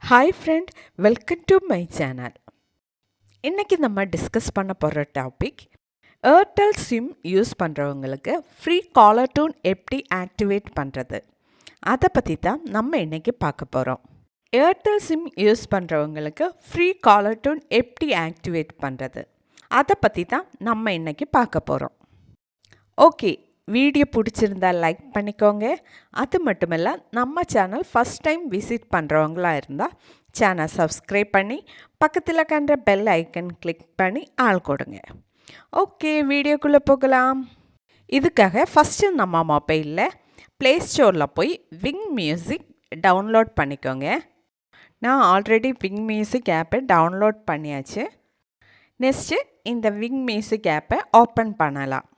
Hi friend, welcome to my channel. இன்னைக்கு நம்ம discuss பண்ண போகிற டாபிக் ஏர்டெல் சிம் யூஸ் பண்ணுறவங்களுக்கு ஃப்ரீ காலர் டூன் எப்படி ஆக்டிவேட் பண்ணுறது அதை பற்றி தான் நம்ம இன்னைக்கு பார்க்க போகிறோம். ஏர்டெல் சிம் யூஸ் பண்ணுறவங்களுக்கு ஃப்ரீ காலர் டூன் எப்படி ஆக்டிவேட் பண்ணுறது அதை பற்றி தான் நம்ம இன்னைக்கு பார்க்க போகிறோம். ஓகே, வீடியோ பிடிச்சிருந்தா லைக் பண்ணிக்கோங்க. அது மட்டும் இல்லை, நம்ம சேனல் ஃபஸ்ட் டைம் விசிட் பண்ணுறவங்களா இருந்தால் சேனல் சப்ஸ்கிரைப் பண்ணி பக்கத்தில் கண்ட பெல் ஐக்கன் கிளிக் பண்ணி ஆள் கொடுங்க. ஓகே, வீடியோக்குள்ளே போகலாம். இதுக்காக ஃபஸ்ட்டு நம்ம மொபைலில் ப்ளே ஸ்டோரில் போய் விங் மியூசிக் டவுன்லோட் பண்ணிக்கோங்க. நான் ஆல்ரெடி விங் மியூசிக் ஆப்பை டவுன்லோட் பண்ணியாச்சு. நெக்ஸ்ட்டு இந்த விங் மியூசிக் ஆப்பை ஓப்பன் பண்ணலாம்.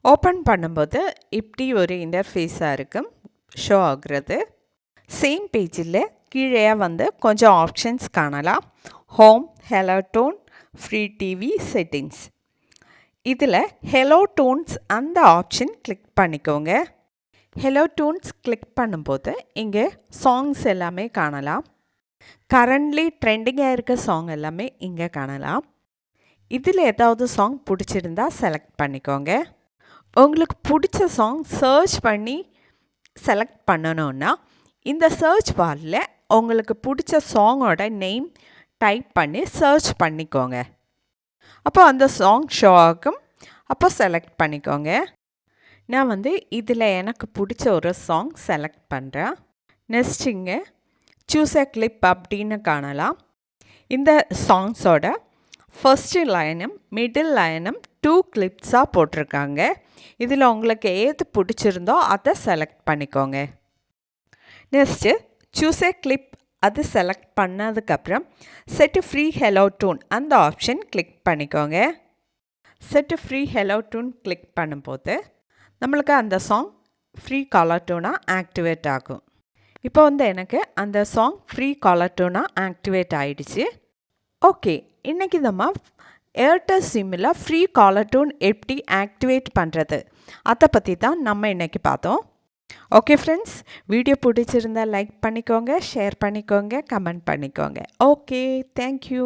ஓப்பன் பண்ணும்போது இப்படி ஒரு இன்டர்ஃபேஸாக இருக்கும் ஷோ ஆகுறது. சேம் பேஜில் கீழே வந்து கொஞ்சம் ஆப்ஷன்ஸ் காணலாம். Home, hello tone, free TV, settings. இதில் ஹலோ டோன்ஸ் அந்த ஆப்ஷன் கிளிக் பண்ணிக்கோங்க. ஹலோ டோன்ஸ் கிளிக் பண்ணும்போது இங்கே சாங்ஸ் எல்லாமே காணலாம். கரண்ட்லி ட்ரெண்டிங்காக இருக்க சாங் எல்லாமே இங்கே காணலாம். இதில் ஏதாவது சாங் பிடிச்சிருந்தா செலக்ட் பண்ணிக்கோங்க. உங்களுக்கு பிடிச்ச சாங் சர்ச் பண்ணி செலக்ட் பண்ணணுன்னா இந்த சர்ச் பாரில் உங்களுக்கு பிடிச்ச சாங்கோட நேம் டைப் பண்ணி சர்ச் பண்ணிக்கோங்க. அப்போ அந்த சாங் ஷோ ஆகும். அப்போ செலக்ட் பண்ணிக்கோங்க. நான் வந்து இதில் எனக்கு பிடிச்ச ஒரு சாங் செலக்ட் பண்ணுறேன். நெக்ஸ்ட் இங்கே சூஸ் எ கிளிப் அப்படின்னு காணலாம். இந்த சாங்ஸோட ஃபஸ்ட்டு லைனும் மிடில் லைனும் 2 கிளிப்ஸாக போட்டிருக்காங்க. இதில் உங்களுக்கு ஏது பிடிச்சிருந்தோ அதை செலக்ட் பண்ணிக்கோங்க. நெக்ஸ்ட்டு சூஸ் எ கிளிப் அது செலக்ட் பண்ணதுக்கப்புறம் செட்டு ஃப்ரீ ஹலோ டூன் அந்த ஆப்ஷன் கிளிக் பண்ணிக்கோங்க. செட்டு ஃப்ரீ ஹலோ டூன் கிளிக் பண்ணும்போது நம்மளுக்கு அந்த சாங் ஃப்ரீ காலர் டூனாக ஆக்டிவேட் ஆகும். இப்போ வந்து எனக்கு அந்த சாங் ஃப்ரீ காலர் டூனாக ஆக்டிவேட் ஆகிடுச்சு. ஓகே, இன்றைக்கி நம்ம ஏர்டெல் சிம்மில் ஃப்ரீ காலர் டூன் எப்படி ஆக்டிவேட் பண்ணுறது அதை பற்றி தான் நம்ம இன்றைக்கி பார்த்தோம். ஓகே ஃப்ரெண்ட்ஸ், வீடியோ பிடிச்சிருந்தால் லைக் பண்ணிக்கோங்க, ஷேர் பண்ணிக்கோங்க, கமெண்ட் பண்ணிக்கோங்க. Okay, thank you.